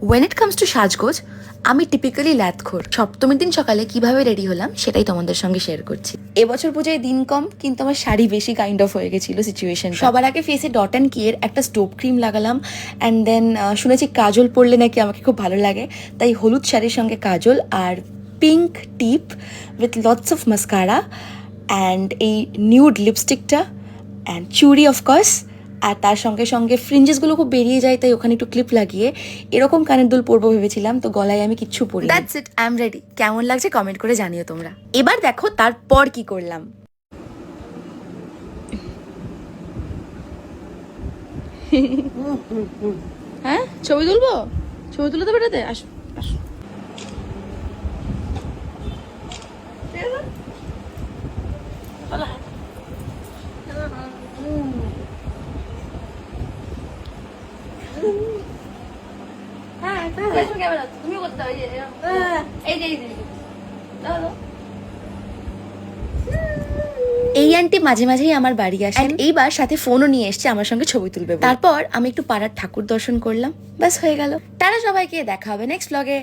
When it comes to সাজগোজ আমি typically ল্যাথখোর। সপ্তমীর দিন সকালে কিভাবে রেডি হলাম সেটাই তোমাদের সঙ্গে শেয়ার করছি। এবছর পুজোয় দিন কম, কিন্তু আমার শাড়ি বেশি কাইন্ড অফ হয়ে গেছিল সিচুয়েশন। সবার আগে ফেসে ডট অ্যান্ড কিয়ের একটা স্টোভ ক্রিম লাগালাম, অ্যান্ড দেন শুনেছি কাজল পরলে নাকি আমাকে খুব ভালো লাগে, তাই হলুদ শাড়ির সঙ্গে কাজল আর পিঙ্ক টিপ with lots of mascara and এই নিউড লিপস্টিকটা অ্যান্ড চুড়ি অফকোর্স। আর তার সঙ্গে সঙ্গে ফ্রিঞ্জেসগুলো খুব বেরিয়ে যায়, তাই ওখানে একটু ক্লিপ লাগিয়ে এরকম কানের দুল পরবো ভেবেছিলাম, তো গলায় আমি কিচ্ছু পরি। That's it, I am ready. কেমন লাগছে কমেন্ট করে জানিও তোমরা। এবার দেখো তারপর কি করলাম। হ্যাঁ, ছবি তুলবো, ছবি তুলে তো বেটাতে আসো আসো। তুমিও করতে হবে, এই আন্টি মাঝে মাঝেই আমার বাড়ি আসেন, এইবার সাথে ফোনও নিয়ে এসছে আমার সঙ্গে ছবি তুলবে। তারপর আমি একটু পাড়ার ঠাকুর দর্শন করলাম, ব্যাস হয়ে গেল। তারা সবাইকে দেখা হবে নেক্সট ব্লগে।